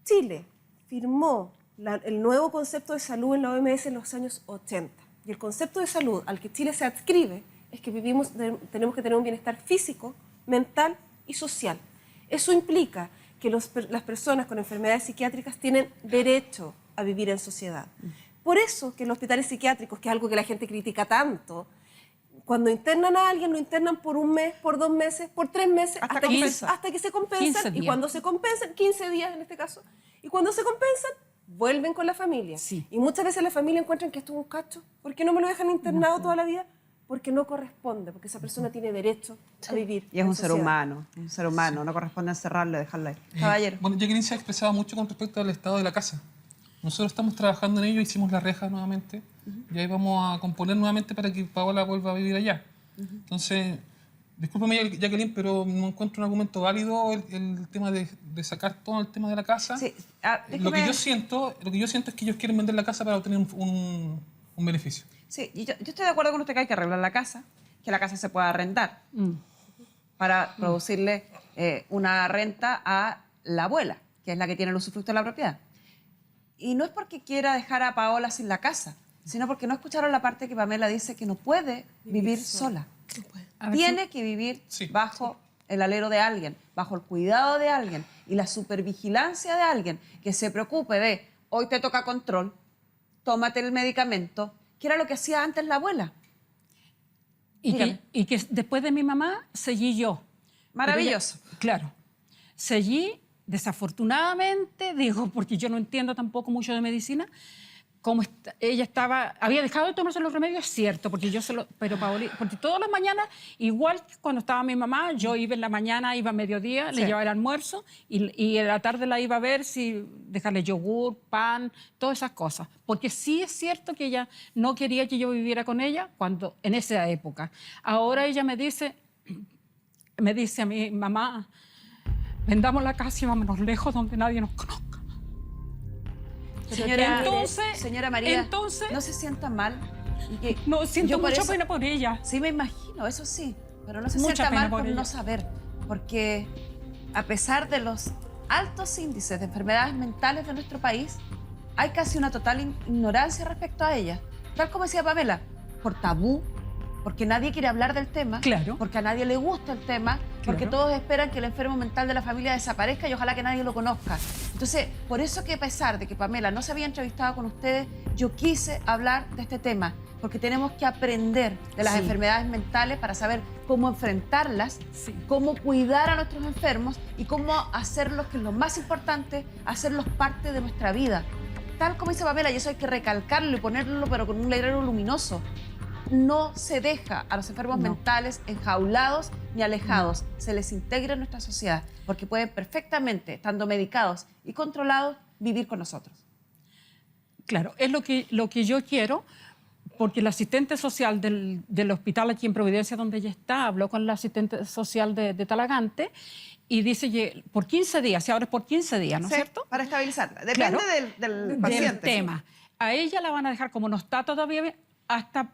Speaker 6: Chile firmó el nuevo concepto de salud en la OMS en los años 80. Y el concepto de salud al que Chile se adscribe es que tenemos que tener un bienestar físico, mental y social. Eso implica que las personas con enfermedades psiquiátricas tienen derecho a vivir en sociedad. Por eso que en los hospitales psiquiátricos, que es algo que la gente critica tanto, cuando internan a alguien, lo internan por un mes, por 2 meses, por 3 meses,
Speaker 2: Hasta
Speaker 6: hasta
Speaker 2: compensar.
Speaker 6: que se
Speaker 5: 15
Speaker 6: compensan. Y
Speaker 5: días.
Speaker 6: cuando se compensan, 15 días en este caso, y cuando se compensan, vuelven con la familia.
Speaker 5: Sí.
Speaker 6: Y muchas veces la familia encuentran que esto es un cacho. ¿Por qué no me lo dejan internado toda la vida? Porque no corresponde, porque esa persona tiene derecho a vivir.
Speaker 2: Y es
Speaker 6: en
Speaker 2: un ser
Speaker 6: sociedad.
Speaker 2: humano, no corresponde encerrarlo y dejarlo ahí. Caballero.
Speaker 3: Bueno, Jacqueline se ha expresado mucho con respecto al estado de la casa. Nosotros estamos trabajando en ello, hicimos la reja nuevamente y ahí vamos a componer nuevamente para que Paola vuelva a vivir allá. Entonces, discúlpame Jacqueline, pero no encuentro un argumento válido el tema de sacar todo el tema de la casa.
Speaker 2: Sí,
Speaker 3: Lo que yo siento es que ellos quieren vender la casa para obtener un beneficio.
Speaker 2: Sí, y yo estoy de acuerdo con usted que hay que arreglar la casa, que la casa se pueda arrendar para producirle una renta a la abuela, que es la que tiene el usufructo de la propiedad. Y no es porque quiera dejar a Paola sin la casa, sino porque no escucharon la parte que Pamela dice que no puede vivir sola.
Speaker 5: A ver
Speaker 2: Tiene que vivir
Speaker 3: Sí.
Speaker 2: bajo el alero de alguien, bajo el cuidado de alguien y la supervigilancia de alguien que se preocupe de, hoy te toca control, tómate el medicamento, que era lo que hacía antes la abuela.
Speaker 5: Y que después de mi mamá seguí yo.
Speaker 2: Maravilloso.
Speaker 5: Pero claro. Seguí, desafortunadamente, digo, porque yo no entiendo tampoco mucho de medicina, como ella había dejado de tomarse los remedios, es cierto, porque pero Paoli, porque todas las mañanas, igual que cuando estaba mi mamá, yo iba en la mañana, iba a mediodía, le llevaba el almuerzo y en la tarde la iba a ver si dejarle yogur, pan, todas esas cosas. Porque sí es cierto que ella no quería que yo viviera con ella en esa época. Ahora ella me dice a mi mamá, vendamos la casa y vámonos lejos donde nadie nos conozca.
Speaker 2: Señora María, no se sienta mal.
Speaker 5: No, siento
Speaker 2: yo por
Speaker 5: mucha
Speaker 2: eso-
Speaker 5: pena por ella.
Speaker 2: Sí, me imagino, eso sí, pero no se
Speaker 5: Mucha
Speaker 2: sienta
Speaker 5: pena
Speaker 2: mal
Speaker 5: por
Speaker 2: por
Speaker 5: ella.
Speaker 2: no saber, porque a pesar de los altos índices de enfermedades mentales de nuestro país, hay casi una total ignorancia respecto a ellas. Tal como decía Pamela, por tabú, porque nadie quiere hablar del tema,
Speaker 5: Claro.
Speaker 2: porque a nadie le gusta el tema, porque
Speaker 5: Claro.
Speaker 2: todos esperan que el enfermo mental de la familia desaparezca y ojalá que nadie lo conozca. Entonces, por eso que a pesar de que Pamela no se había entrevistado con ustedes, yo quise hablar de este tema. porque tenemos que aprender de las
Speaker 5: Sí.
Speaker 2: enfermedades mentales para saber cómo enfrentarlas,
Speaker 5: Sí.
Speaker 2: cómo cuidar a nuestros enfermos y cómo hacerlos, que es lo más importante, hacerlos parte de nuestra vida. Tal como dice Pamela, y eso hay que recalcarlo y ponerlo, pero con un letrero luminoso. No se deja a los enfermos
Speaker 5: No.
Speaker 2: mentales enjaulados ni alejados. Se les integra en nuestra sociedad, porque pueden perfectamente, estando medicados y controlados, vivir con nosotros.
Speaker 5: Claro, es lo que yo quiero, porque el asistente social del hospital aquí en Providencia, donde ella está, habló con la asistente social de Talagante y dice que por 15 días, y ahora es por 15 días, ¿no es
Speaker 2: Sí,
Speaker 5: cierto?
Speaker 2: para estabilizarla. Depende
Speaker 5: Claro.
Speaker 2: del paciente.
Speaker 5: Del tema. A ella la van a dejar como no está todavía,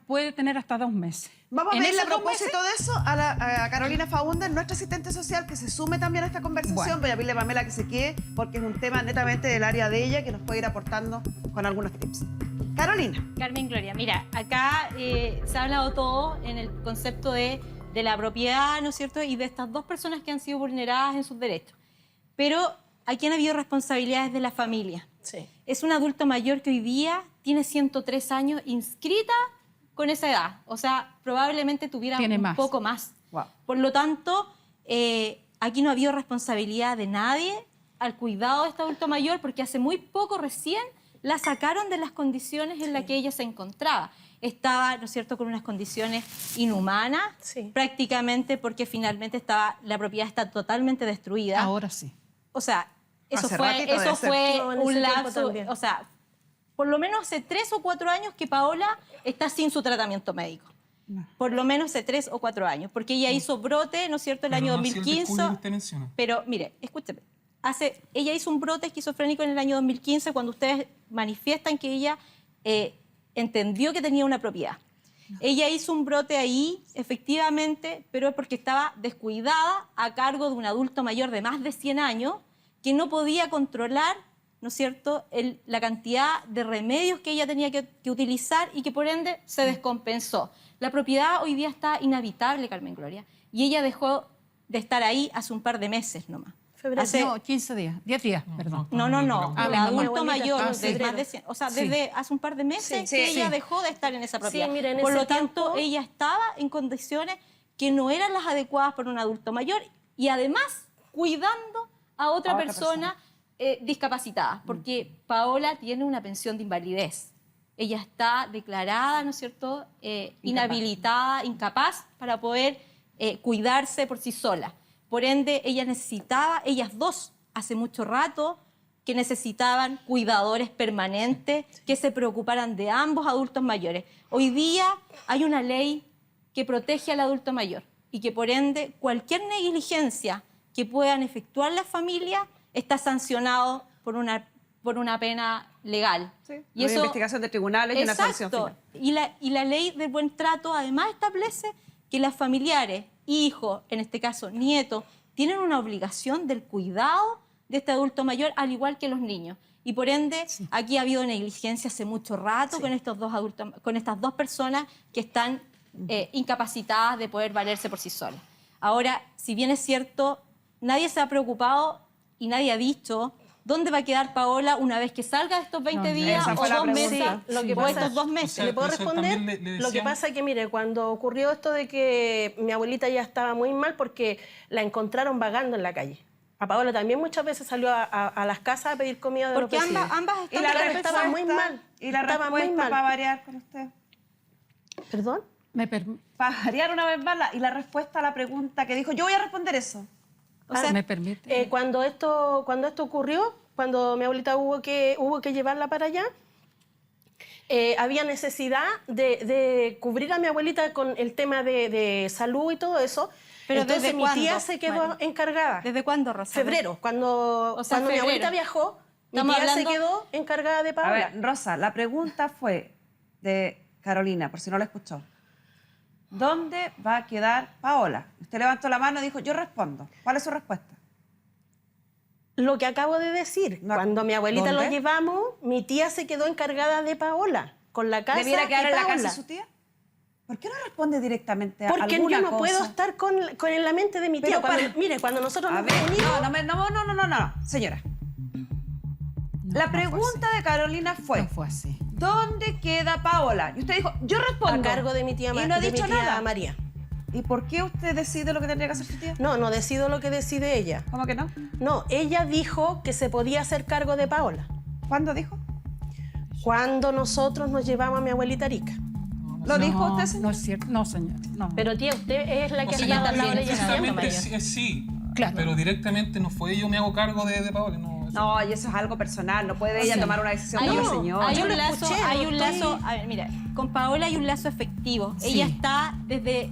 Speaker 5: puede tener hasta 2 meses.
Speaker 2: Vamos a
Speaker 5: En
Speaker 2: pedirle a
Speaker 5: esos 2
Speaker 2: propósito de eso a Carolina Faúndez, nuestra asistente social, que se sume también a esta conversación.
Speaker 5: Bueno.
Speaker 2: Voy a pedirle a Pamela que se quede, porque es un tema netamente del área de ella que nos puede ir aportando con algunos tips. Carolina.
Speaker 7: Carmen Gloria, mira, acá se ha hablado todo en el concepto de la propiedad, ¿no es cierto? Y de estas 2 personas que han sido vulneradas en sus derechos. Pero aquí han habido responsabilidades de la familia.
Speaker 4: Sí.
Speaker 7: Es un adulto mayor que hoy día tiene 103 años, inscrita con esa edad. O sea, probablemente tuviera
Speaker 5: Tiene
Speaker 7: un
Speaker 5: más.
Speaker 7: poco más.
Speaker 2: Wow.
Speaker 7: Por lo tanto, aquí no ha habido responsabilidad de nadie al cuidado de este adulto mayor, porque hace muy poco recién la sacaron de las condiciones en las que ella se encontraba. Estaba, ¿no es cierto?, con unas condiciones inhumanas,
Speaker 4: Sí.
Speaker 7: prácticamente porque finalmente la propiedad está totalmente destruida.
Speaker 5: Ahora sí.
Speaker 7: O sea, eso
Speaker 2: Hace
Speaker 7: fue,
Speaker 2: ratito debe
Speaker 7: eso
Speaker 2: ser.
Speaker 7: fue
Speaker 4: No, en ese
Speaker 7: un
Speaker 4: tiempo
Speaker 7: lapso,
Speaker 4: también.
Speaker 7: o sea, por lo menos hace 3 o 4 años que Paola está sin su tratamiento médico. Por lo menos hace 3 o 4 años, porque ella hizo brote, ¿no es cierto?, el
Speaker 3: Pero
Speaker 7: año
Speaker 3: no así el
Speaker 7: 2015.
Speaker 3: descuido que usted menciona.
Speaker 7: Pero mire, escúcheme. Ella hizo un brote esquizofrénico en el año 2015 cuando ustedes manifiestan que ella entendió que tenía una propiedad. Ella hizo un brote ahí, efectivamente, pero es porque estaba descuidada a cargo de un adulto mayor de más de 100 años que no podía controlar, ¿no es cierto?, la cantidad de remedios que ella tenía que utilizar y que por ende se descompensó. La propiedad hoy día está inhabitable, Carmen Gloria, y ella dejó de estar ahí hace un par de meses nomás.
Speaker 4: Febrero.
Speaker 5: No, 15 días, 10 días, perdón.
Speaker 7: No.
Speaker 5: Ah,
Speaker 7: El
Speaker 5: mi mamá.
Speaker 7: adulto
Speaker 4: Mi abuelita
Speaker 7: mayor,
Speaker 4: está en
Speaker 7: de más
Speaker 4: febrero.
Speaker 7: de 100, o sea,
Speaker 5: Sí.
Speaker 7: desde hace un par de meses
Speaker 4: Sí,
Speaker 7: que
Speaker 4: sí.
Speaker 7: ella dejó de estar en esa propiedad.
Speaker 4: Sí, mira, en
Speaker 7: Por
Speaker 4: ese
Speaker 7: lo tanto,
Speaker 4: tiempo-
Speaker 7: ella estaba en condiciones que no eran las adecuadas para un adulto mayor y además cuidando a otra persona discapacitada, porque Paola tiene una pensión de invalidez. Ella está declarada, ¿no es cierto?, inhabilitada, incapaz para poder cuidarse por sí sola. Por ende, ellas 2, hace mucho rato, que necesitaban cuidadores permanentes que se preocuparan de ambos adultos mayores. Hoy día hay una ley que protege al adulto mayor y que por ende cualquier negligencia que puedan efectuar las familias está sancionado por una pena legal.
Speaker 2: Sí.
Speaker 7: Y
Speaker 2: Una
Speaker 7: eso,
Speaker 2: investigación de tribunales y una sanción
Speaker 7: exacto.
Speaker 2: final.
Speaker 7: Y la ley del buen trato además establece que las familiares, hijos, en este caso nietos, tienen una obligación del cuidado de este adulto mayor, al igual que los niños. Y por ende, aquí ha habido negligencia hace mucho rato con estas 2 personas que están incapacitadas de poder valerse por sí solas. Ahora, si bien es cierto, nadie se ha preocupado y nadie ha dicho dónde va a quedar Paola una vez que salga de estos 20 días
Speaker 2: esa
Speaker 7: o
Speaker 2: fue la
Speaker 7: 2
Speaker 2: pregunta.
Speaker 7: meses,
Speaker 4: Sí, lo que
Speaker 7: o
Speaker 4: pasa-
Speaker 7: estos 2 meses.
Speaker 3: O sea,
Speaker 4: ¿Le puedo
Speaker 3: pero eso
Speaker 4: responder?
Speaker 3: también le
Speaker 4: Lo que
Speaker 3: decían-
Speaker 4: pasa es que, mire, cuando ocurrió esto de que mi abuelita ya estaba muy mal porque la encontraron vagando en la calle. A Paola también muchas veces salió a las casas a pedir comida de
Speaker 7: Porque
Speaker 4: los vecinos.
Speaker 7: ambas
Speaker 2: Y
Speaker 7: están
Speaker 2: la
Speaker 4: Claro,
Speaker 2: respuesta
Speaker 4: estaba muy mal.
Speaker 2: Y la
Speaker 4: Estaba muy
Speaker 2: respuesta
Speaker 4: mal.
Speaker 2: para variar con usted.
Speaker 4: ¿Perdón?
Speaker 2: Para variar una vez más, y la respuesta a la pregunta que dijo, yo voy a responder eso.
Speaker 7: O sea,
Speaker 5: ¿Me permite?
Speaker 4: Cuando esto ocurrió, cuando mi abuelita hubo que llevarla para allá, había necesidad de cubrir a mi abuelita con el tema de salud y todo eso.
Speaker 7: Pero
Speaker 4: Entonces
Speaker 7: ¿desde
Speaker 4: mi
Speaker 7: cuándo,
Speaker 4: tía se quedó
Speaker 7: Mari?
Speaker 4: encargada.
Speaker 7: ¿Desde cuándo, Rosa?
Speaker 4: Febrero, cuando
Speaker 7: O sea,
Speaker 4: mi
Speaker 7: febrero.
Speaker 4: abuelita viajó, mi
Speaker 7: Estamos
Speaker 4: tía se
Speaker 7: hablando-
Speaker 4: quedó encargada de
Speaker 2: A
Speaker 4: Paola.
Speaker 2: ver, Rosa, la pregunta fue de Carolina, por si no la escuchó. ¿Dónde va a quedar Paola? Usted levantó la mano y dijo, yo respondo. ¿Cuál es su respuesta?
Speaker 4: Lo que acabo de decir,
Speaker 2: No,
Speaker 4: cuando mi abuelita
Speaker 2: ¿dónde?
Speaker 4: lo llevamos, mi tía se quedó encargada de Paola, con la casa
Speaker 2: ¿Debiera quedar
Speaker 4: y
Speaker 2: en la casa
Speaker 4: Paola.
Speaker 2: de su tía? ¿Por qué no responde directamente a
Speaker 4: Porque
Speaker 2: alguna
Speaker 4: yo no
Speaker 2: cosa?
Speaker 4: puedo estar con en la mente de mi
Speaker 2: Pero
Speaker 4: tía. Cuando,
Speaker 2: para-
Speaker 4: mire, cuando nosotros
Speaker 2: A
Speaker 4: nos
Speaker 2: ver,
Speaker 4: reunimos...
Speaker 2: no, señora. La pregunta de Carolina fue,
Speaker 5: No fue así.
Speaker 2: ¿Dónde queda Paola? Y usted dijo, yo respondo.
Speaker 4: A cargo de mi tía,
Speaker 2: y no ha dicho nada.
Speaker 4: María.
Speaker 2: ¿Y por qué usted decide lo que tendría que hacer su tía?
Speaker 4: No, no decido lo que decide ella.
Speaker 2: ¿Cómo que no?
Speaker 4: No, ella dijo que se podía hacer cargo de Paola.
Speaker 2: ¿Cuándo dijo?
Speaker 4: Cuando nosotros nos llevamos a mi abuelita Arica.
Speaker 2: ¿Lo dijo usted,
Speaker 5: No
Speaker 2: señor?
Speaker 5: es cierto, no, señor. No.
Speaker 8: Pero tía, usted es la que
Speaker 3: O sea,
Speaker 8: ella también le
Speaker 3: justamente sí,
Speaker 5: Claro.
Speaker 3: pero directamente no fue yo me hago cargo de Paola, no. eso-
Speaker 2: No, y eso es algo personal. No puede ella tomar una decisión
Speaker 7: Hay
Speaker 2: por la
Speaker 7: un,
Speaker 2: señora.
Speaker 7: hay
Speaker 4: Yo
Speaker 7: un
Speaker 4: lo
Speaker 7: lazo,
Speaker 4: escuché,
Speaker 7: hay
Speaker 4: no
Speaker 7: un
Speaker 4: estoy-
Speaker 7: lazo, a ver, mira, con Paola hay un lazo efectivo.
Speaker 5: Sí.
Speaker 7: Ella está desde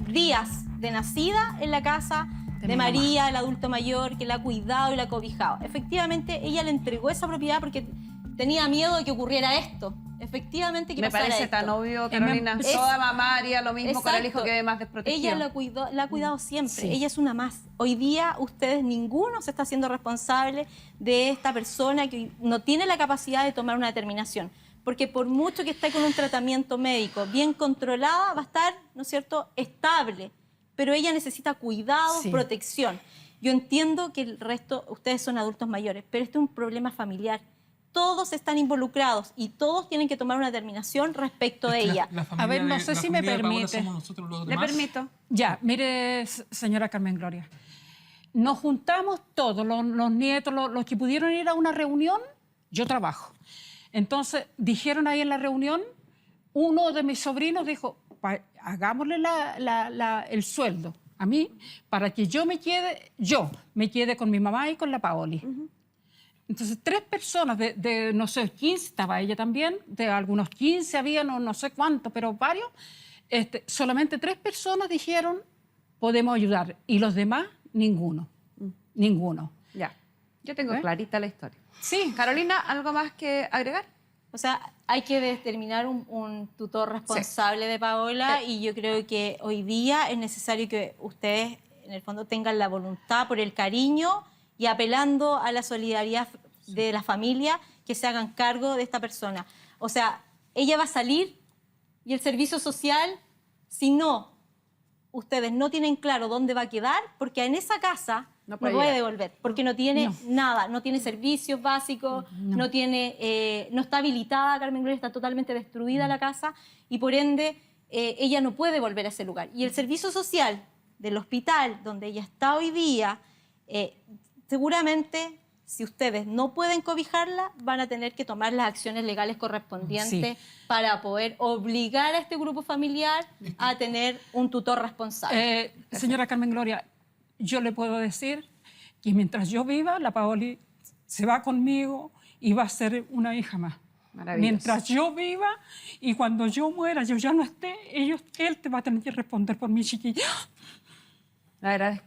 Speaker 7: días de nacida en la casa de
Speaker 5: mi
Speaker 7: María, el adulto mayor, que la ha cuidado y la ha cobijado. Efectivamente, ella le entregó esa propiedad porque tenía miedo de que ocurriera esto. Efectivamente que
Speaker 2: Me
Speaker 7: pasara
Speaker 2: parece
Speaker 7: esto.
Speaker 2: tan obvio, Carolina.
Speaker 7: Es-
Speaker 2: Toda mamá haría lo mismo con el hijo
Speaker 7: Exacto.
Speaker 2: que ve más desprotegido.
Speaker 7: Ella la ha cuidado siempre.
Speaker 5: Sí.
Speaker 7: Ella es una más. Hoy día ustedes, ninguno se está haciendo responsable de esta persona que no tiene la capacidad de tomar una determinación. Porque por mucho que esté con un tratamiento médico bien controlada, va a estar, ¿no es cierto?, estable. Pero ella necesita cuidado,
Speaker 5: Sí.
Speaker 7: protección. Yo entiendo que el resto, ustedes son adultos mayores, pero este es un problema familiar. Todos están involucrados y todos tienen que tomar una determinación respecto
Speaker 3: Es
Speaker 7: de
Speaker 3: que
Speaker 7: ella.
Speaker 3: la familia
Speaker 5: A ver, no
Speaker 3: de-
Speaker 5: sé
Speaker 3: la
Speaker 5: si me
Speaker 3: familia de Paola
Speaker 5: permite.
Speaker 3: somos nosotros los
Speaker 2: Le
Speaker 3: demás.
Speaker 2: permito.
Speaker 5: Ya, mire, señora Carmen Gloria, nos juntamos todos, los nietos, los que pudieron ir a una reunión, yo trabajo. Entonces, dijeron ahí en la reunión, uno de mis sobrinos dijo, hagámosle el sueldo a mí para que yo me quede con mi mamá y con la Paoli. Entonces, 3 personas de, no sé, 15, estaba ella también, de algunos 15 había, no sé cuántos, pero varios, solamente 3 personas dijeron, podemos ayudar, y los demás, ninguno. Ninguno.
Speaker 2: Ya. Yo tengo
Speaker 5: ¿Eh?
Speaker 2: clarita la historia.
Speaker 5: Sí,
Speaker 2: Carolina, ¿algo más que agregar?
Speaker 7: O sea, hay que determinar un tutor responsable de Paola y yo creo que hoy día es necesario que ustedes, en el fondo, tengan la voluntad por el cariño y apelando a la solidaridad de la familia, que se hagan cargo de esta persona. O sea, ella va a salir y el servicio social, si no, ustedes no tienen claro dónde va a quedar, porque en esa casa
Speaker 2: No
Speaker 7: no
Speaker 2: puede
Speaker 7: puede
Speaker 2: llegar.
Speaker 7: devolver, porque no tiene
Speaker 5: No.
Speaker 7: nada, no tiene servicios básicos, no está habilitada, Carmen Gloria, está totalmente destruida la casa y por ende ella no puede volver a ese lugar. Y el servicio social del hospital donde ella está hoy día, seguramente si ustedes no pueden cobijarla, van a tener que tomar las acciones legales correspondientes para poder obligar a este grupo familiar a tener un tutor responsable.
Speaker 5: señora Carmen Gloria, yo le puedo decir que mientras yo viva, la Paoli se va conmigo y va a ser una hija más.
Speaker 2: Maravilloso.
Speaker 5: Mientras yo viva y cuando yo muera, yo ya no esté, él te va a tener que responder por mi chiquilla.
Speaker 2: Le agradezco.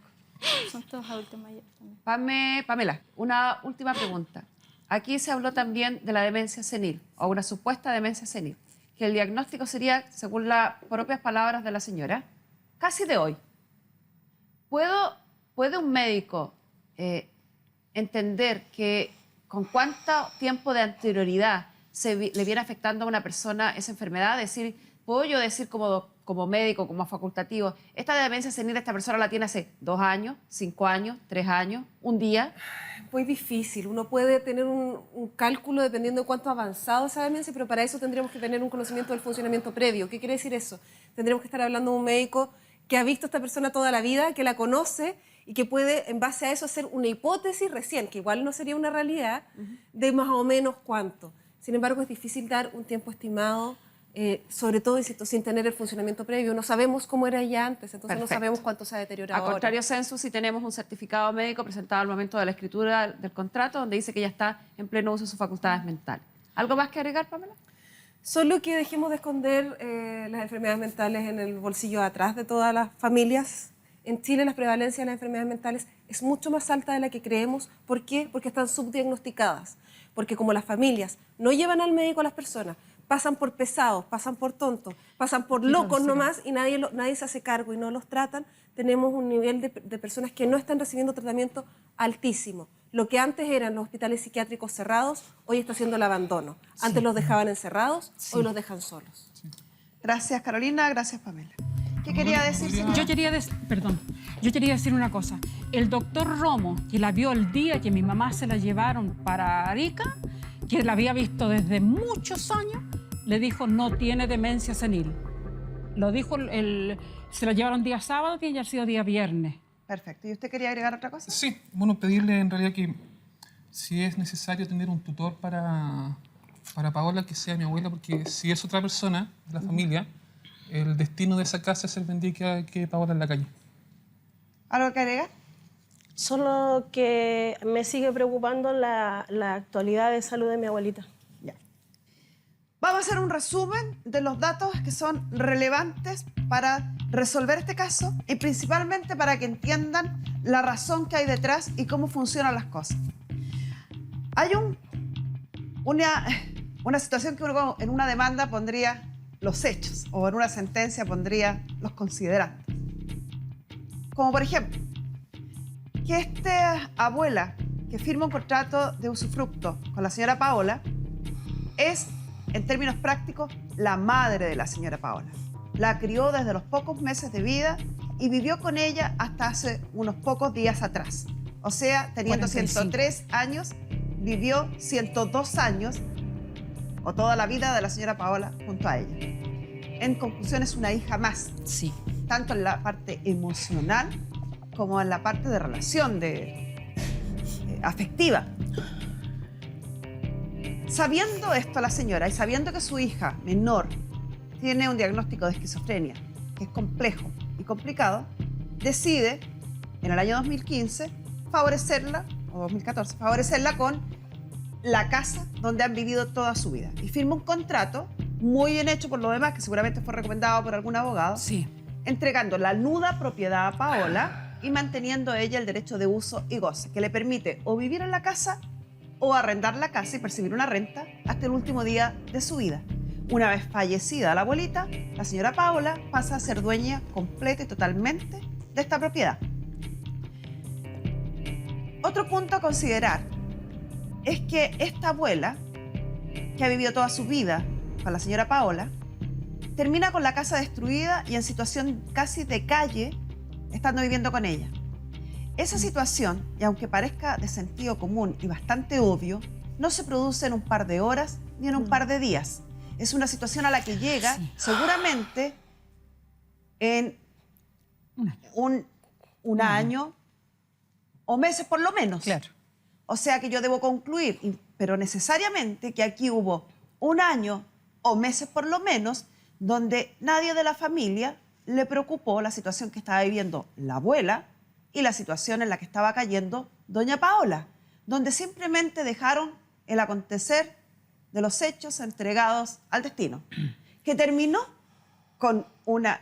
Speaker 7: Son todos adultos mayores también.
Speaker 2: Pamela, una última pregunta. Aquí se habló también de la demencia senil, o una supuesta demencia senil, que el diagnóstico sería, según las propias palabras de la señora, casi de hoy. ¿Puede un médico entender que con cuánto tiempo de anterioridad le viene afectando a una persona esa enfermedad? ¿Puedo yo decir como médico, como facultativo, esta demencia senil esta persona la tiene hace 2 años, 5 años, 3 años, un día?
Speaker 6: Muy difícil. Uno puede tener un cálculo dependiendo de cuánto ha avanzado esa demencia, pero para eso tendríamos que tener un conocimiento del funcionamiento previo. ¿Qué quiere decir eso? Tendremos que estar hablando de un médico que ha visto a esta persona toda la vida, que la conoce y que puede, en base a eso, hacer una hipótesis recién, que igual no sería una realidad, de más o menos cuánto. Sin embargo, es difícil dar un tiempo estimado, sobre todo, insisto, sin tener el funcionamiento previo. No sabemos cómo era ella antes, entonces
Speaker 2: Perfecto.
Speaker 6: no sabemos cuánto se ha deteriorado
Speaker 2: A
Speaker 6: ahora.
Speaker 2: contrario censo, si tenemos un certificado médico presentado al momento de la escritura del contrato, donde dice que ella está en pleno uso de sus facultades mentales. ¿Algo más que agregar, Pamela?
Speaker 6: Solo que dejemos de esconder las enfermedades mentales en el bolsillo de atrás de todas las familias. En Chile la prevalencia de las enfermedades mentales es mucho más alta de la que creemos. ¿Por qué? Porque están subdiagnosticadas. Porque como las familias no llevan al médico a las personas, pasan por pesados, pasan por tontos, pasan por locos nomás y nadie se hace cargo y no los tratan, tenemos un nivel de personas que no están recibiendo tratamiento altísimo. Lo que antes eran los hospitales psiquiátricos cerrados, hoy está siendo el abandono. Antes los dejaban encerrados, hoy los dejan solos.
Speaker 2: Gracias, Carolina. Gracias, Pamela. ¿Qué quería decir, señora?
Speaker 5: Yo quería decir una cosa. El doctor Romo, que la vio el día que mi mamá se la llevaron para Arica, que la había visto desde muchos años, le dijo no tiene demencia senil. Lo dijo, se la llevaron día sábado y ella ha sido día viernes.
Speaker 2: Perfecto. ¿Y usted quería agregar otra cosa?
Speaker 3: Sí, bueno, pedirle en realidad que si es necesario tener un tutor para Paola, que sea mi abuela, porque si es otra persona de la familia, el destino de esa casa es el buen día que Paola en la calle.
Speaker 2: ¿Algo que agregar?
Speaker 4: Solo que me sigue preocupando la actualidad de salud de mi abuelita.
Speaker 2: Ya. Vamos a hacer un resumen de los datos que son relevantes para resolver este caso y principalmente para que entiendan la razón que hay detrás y cómo funcionan las cosas. Hay una situación que uno en una demanda pondría los hechos o en una sentencia pondría los considerandos. Como por ejemplo, que esta abuela que firma un contrato de usufructo con la señora Paola es, en términos prácticos, la madre de la señora Paola. La crió desde los pocos meses de vida y vivió con ella hasta hace unos pocos días atrás. O sea, teniendo
Speaker 5: 45.
Speaker 2: 103 años, vivió 102 años o toda la vida de la señora Paola junto a ella. En conclusión, es una hija más,
Speaker 5: Sí.
Speaker 2: tanto en la parte emocional como en la parte de relación afectiva. Sabiendo esto la señora y sabiendo que su hija menor tiene un diagnóstico de esquizofrenia, que es complejo y complicado, decide en el año 2015 favorecerla, o 2014, favorecerla con la casa donde han vivido toda su vida. Y firma un contrato muy bien hecho por lo demás, que seguramente fue recomendado por algún abogado,
Speaker 5: Sí.
Speaker 2: entregando la nuda propiedad a Paola y manteniendo ella el derecho de uso y goce, que le permite o vivir en la casa o arrendar la casa y percibir una renta hasta el último día de su vida. Una vez fallecida la abuelita, la señora Paola pasa a ser dueña completa y totalmente de esta propiedad. Otro punto a considerar es que esta abuela, que ha vivido toda su vida con la señora Paola, termina con la casa destruida y en situación casi de calle, estando viviendo con ella. Esa situación, y aunque parezca de sentido común y bastante obvio, no se produce en un par de horas ni en un par de días. Es una situación a la que llega seguramente en un año o meses por lo menos.
Speaker 5: Claro.
Speaker 2: O sea que yo debo concluir, pero necesariamente, que aquí hubo un año o meses por lo menos donde nadie de la familia le preocupó la situación que estaba viviendo la abuela y la situación en la que estaba cayendo doña Paola, donde simplemente dejaron el acontecer de los hechos entregados al destino, que terminó con una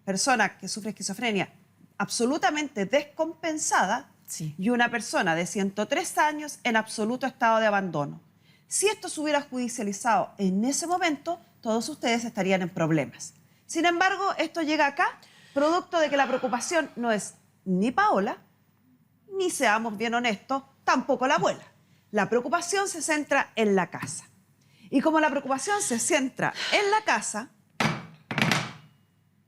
Speaker 2: persona que sufre esquizofrenia absolutamente descompensada.
Speaker 5: Sí.
Speaker 2: Y una persona de 103 años en absoluto estado de abandono. Si esto se hubiera judicializado en ese momento, todos ustedes estarían en problemas. Sin embargo, esto llega acá producto de que la preocupación no es ni Paola, ni, seamos bien honestos, tampoco la abuela. La preocupación se centra en la casa. Y como la preocupación se centra en la casa,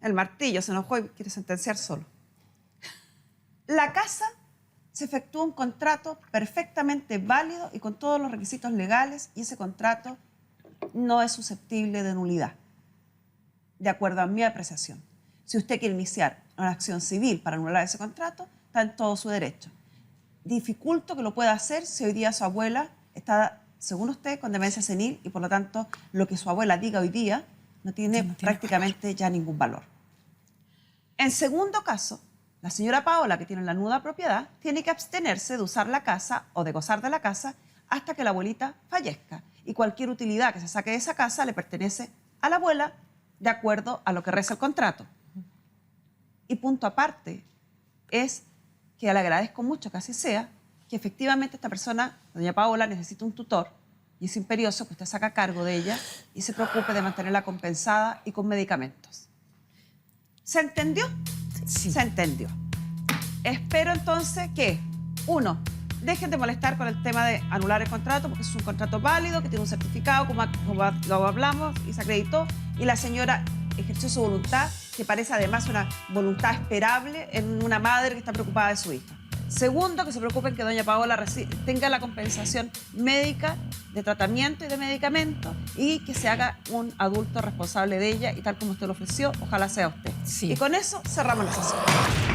Speaker 2: el martillo se enojó y quiere sentenciar solo. La casa se efectúa un contrato perfectamente válido y con todos los requisitos legales, y ese contrato no es susceptible de nulidad, de acuerdo a mi apreciación. Si usted quiere iniciar una acción civil para anular ese contrato, está en todo su derecho. Dificulto que lo pueda hacer si hoy día su abuela está, según usted, con demencia senil y por lo tanto lo que su abuela diga hoy día no tiene prácticamente ya ningún valor. En segundo caso, la señora Paola, que tiene la nuda propiedad, tiene que abstenerse de usar la casa o de gozar de la casa hasta que la abuelita fallezca. Y cualquier utilidad que se saque de esa casa le pertenece a la abuela de acuerdo a lo que reza el contrato. Y punto aparte es que le agradezco mucho que así sea, que efectivamente esta persona, doña Paola, necesita un tutor y es imperioso que usted se haga cargo de ella y se preocupe de mantenerla compensada y con medicamentos. ¿Se entendió?
Speaker 5: Sí.
Speaker 2: Se entendió. Espero entonces que, uno, dejen de molestar con el tema de anular el contrato, porque es un contrato válido, que tiene un certificado, como lo hablamos, y se acreditó, y la señora ejerció su voluntad, que parece además una voluntad esperable en una madre que está preocupada de su hija. Segundo, que se preocupen que doña Paola tenga la compensación médica de tratamiento y de medicamentos y que se haga un adulto responsable de ella y tal como usted lo ofreció, ojalá sea usted.
Speaker 5: Sí.
Speaker 2: Y con eso cerramos la sesión.